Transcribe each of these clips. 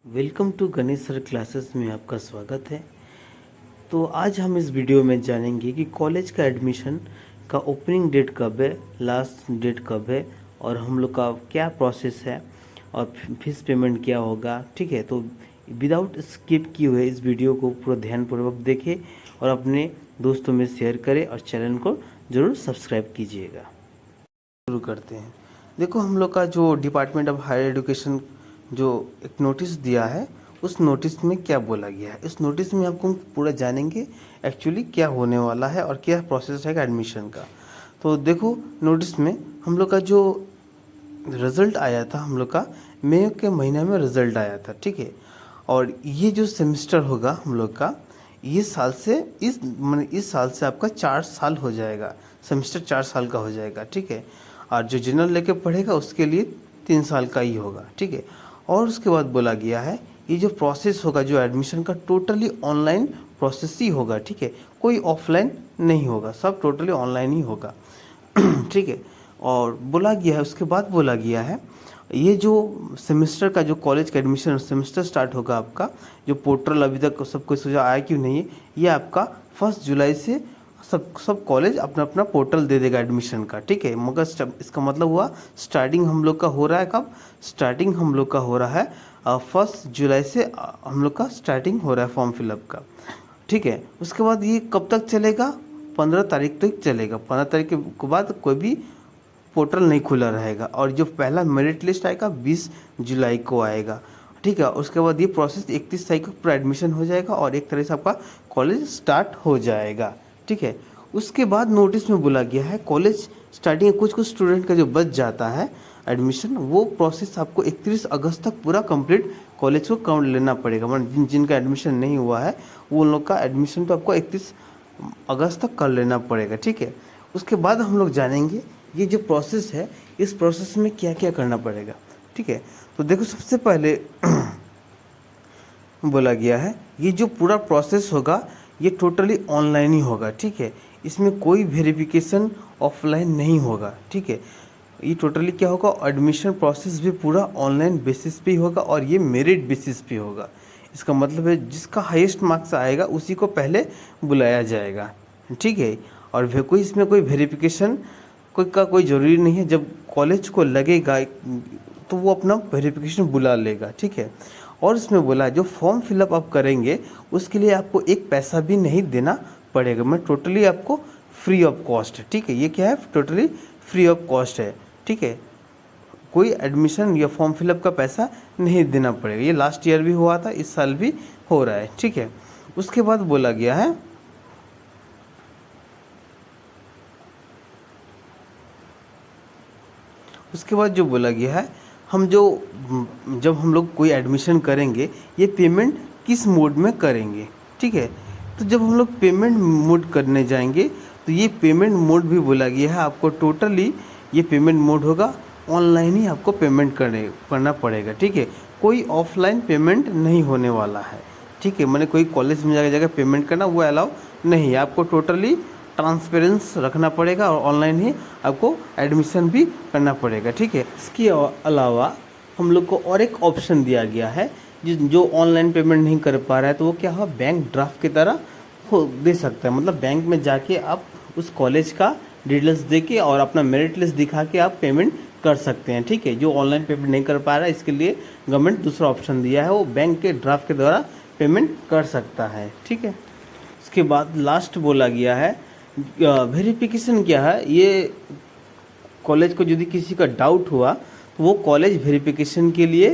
Welcome to Ganesh sir classes में आपका स्वागत है। तो आज हम इस वीडियो में जानेंगे कि कॉलेज का एडमिशन का ओपनिंग डेट कब है, लास्ट डेट कब है और हम लोग का क्या प्रोसेस है और फीस पेमेंट क्या होगा। ठीक है, तो विदाउट स्किप किए हुए इस वीडियो को पूरा ध्यानपूर्वक देखें और अपने दोस्तों में शेयर करें और चैनल को ज़रूर सब्सक्राइब कीजिएगा। शुरू करते हैं। देखो, हम लोग का जो डिपार्टमेंट ऑफ हायर एजुकेशन जो एक नोटिस दिया है, उस नोटिस में क्या बोला गया है, इस नोटिस में आपको पूरा जानेंगे एक्चुअली क्या होने वाला है और क्या प्रोसेस है एडमिशन का। तो देखो, नोटिस में हम लोग का जो रिज़ल्ट आया था, हम लोग का मई के महीने में रिज़ल्ट आया था। ठीक है, और ये जो सेमेस्टर होगा हम लोग का, ये साल से इस साल से आपका 4 साल हो जाएगा, सेमेस्टर 4 साल का हो जाएगा। ठीक है, और जो जनरल लेके पढ़ेगा उसके लिए 3 साल का ही होगा। ठीक है, और उसके बाद बोला गया है ये जो प्रोसेस होगा, जो एडमिशन का टोटली ऑनलाइन प्रोसेस ही होगा। ठीक है, कोई ऑफलाइन नहीं होगा, सब टोटली ऑनलाइन ही होगा। ठीक है, और बोला गया है, उसके बाद बोला गया है ये जो सेमेस्टर का जो कॉलेज का एडमिशन सेमेस्टर स्टार्ट होगा आपका, जो पोर्टल अभी तक सबको सुझाव आया क्यों नहीं है, ये आपका 1 जुलाई से सब कॉलेज अपना अपना पोर्टल दे देगा एडमिशन का। ठीक है, मगर इसका मतलब हुआ स्टार्टिंग हम लोग का हो रहा है कब, स्टार्टिंग हम लोग का हो रहा है 1 जुलाई से हम लोग का स्टार्टिंग हो रहा है फॉर्म फिलअप का। ठीक है, उसके बाद ये कब तक चलेगा, 15 तारीख तक चलेगा। 15 तारीख के बाद कोई भी पोर्टल नहीं खुला रहेगा और जो पहला मेरिट लिस्ट आएगा 20 जुलाई को आएगा। ठीक है, उसके बाद ये प्रोसेस 31 तारीख को पूरा एडमिशन हो जाएगा और एक तरह से आपका कॉलेज स्टार्ट हो जाएगा। ठीक है, उसके बाद नोटिस में बोला गया है कॉलेज स्टार्टिंग कुछ स्टूडेंट का जो बच जाता है एडमिशन, वो प्रोसेस आपको 31 अगस्त तक पूरा कंप्लीट कॉलेज को काउंट लेना पड़ेगा। मतलब जिनका एडमिशन नहीं हुआ है वो उन लोग का एडमिशन तो आपको 31 अगस्त तक कर लेना पड़ेगा। ठीक है, उसके बाद हम लोग जानेंगे ये जो प्रोसेस है, इस प्रोसेस में क्या क्या करना पड़ेगा। ठीक है, तो देखो, सबसे पहले बोला गया है ये जो पूरा प्रोसेस होगा ये टोटली ऑनलाइन ही होगा। ठीक है, इसमें कोई वेरिफिकेशन ऑफलाइन नहीं होगा। ठीक है, ये टोटली क्या होगा, एडमिशन प्रोसेस भी पूरा ऑनलाइन बेसिस पे होगा और ये मेरिट बेसिस पे होगा। इसका मतलब है जिसका हाईएस्ट मार्क्स आएगा उसी को पहले बुलाया जाएगा। ठीक है, और कोई इसमें कोई वेरिफिकेशन कोई ज़रूरी नहीं है। जब कॉलेज को लगेगा तो वो अपना वेरिफिकेशन बुला लेगा। ठीक है, और इसमें बोला जो फॉर्म फिलअप आप करेंगे उसके लिए आपको एक पैसा भी नहीं देना पड़ेगा। मैं टोटली आपको फ्री ऑफ कॉस्ट है। ठीक है, ये क्या है, टोटली फ्री ऑफ कॉस्ट है। ठीक है, कोई एडमिशन या फॉर्म फिलअप का पैसा नहीं देना पड़ेगा। ये लास्ट ईयर भी हुआ था, इस साल भी हो रहा है। ठीक है, उसके बाद बोला गया है उसके बाद जो बोला गया है जब हम लोग कोई एडमिशन करेंगे ये पेमेंट किस मोड में करेंगे। ठीक है, तो जब हम लोग पेमेंट मोड करने जाएंगे तो ये पेमेंट मोड भी बोला गया है आपको टोटली ये पेमेंट मोड होगा ऑनलाइन ही आपको पेमेंट करना पड़ेगा। ठीक है, कोई ऑफलाइन पेमेंट नहीं होने वाला है। ठीक है, मैंने कोई कॉलेज में जाकर पेमेंट करना वो अलाउ नहीं है, आपको टोटली ट्रांसपेरेंस रखना पड़ेगा और ऑनलाइन ही आपको एडमिशन भी करना पड़ेगा। ठीक है, इसके अलावा हम लोग को और एक ऑप्शन दिया गया है जो ऑनलाइन पेमेंट नहीं कर पा रहा है तो वो क्या होगा, बैंक ड्राफ्ट की तरह दे सकता है। मतलब बैंक में जाके आप उस कॉलेज का डिटेल्स दे के और अपना मेरिट लिस्ट दिखा के आप पेमेंट कर सकते हैं। ठीक है, जो ऑनलाइन पेमेंट नहीं कर पा रहा है इसके लिए गवर्नमेंट दूसरा ऑप्शन दिया है, वो बैंक के ड्राफ्ट के द्वारा पेमेंट कर सकता है। ठीक है, उसके बाद लास्ट बोला गया है वेरिफिकेशन क्या है, ये कॉलेज को यदि किसी का डाउट हुआ तो वो कॉलेज वेरिफिकेशन के लिए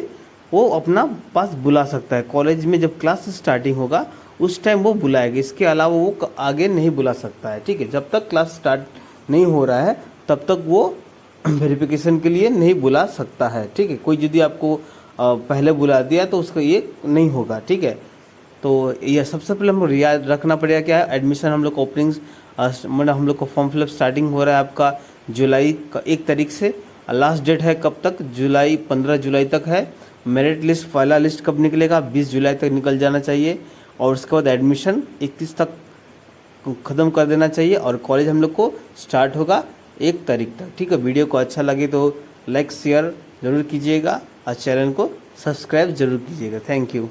वो अपना पास बुला सकता है। कॉलेज में जब क्लास स्टार्टिंग होगा उस टाइम वो बुलाएगा, इसके अलावा वो आगे नहीं बुला सकता है। ठीक है, जब तक क्लास स्टार्ट नहीं हो रहा है तब तक वो वेरिफिकेशन के लिए नहीं बुला सकता है। ठीक है, कोई यदि आपको पहले बुला दिया तो उसका ये नहीं होगा। ठीक है, तो ये सबसे पहले हम याद रखना पड़ेगा क्या है, एडमिशन हम लोग को ओपनिंग मतलब हम लोग को फॉर्म फिलअप स्टार्टिंग हो रहा है आपका जुलाई का 1 तारीख से, लास्ट डेट है कब तक, 15 जुलाई तक है। मेरिट लिस्ट पहला लिस्ट कब निकलेगा, 20 जुलाई तक निकल जाना चाहिए और उसके बाद एडमिशन 31 तक ख़त्म कर देना चाहिए और कॉलेज हम लोग को स्टार्ट होगा 1 तारीख तक। ठीक है, वीडियो को अच्छा लगे तो लाइक शेयर ज़रूर कीजिएगा और चैनल को सब्सक्राइब ज़रूर कीजिएगा। Thank you.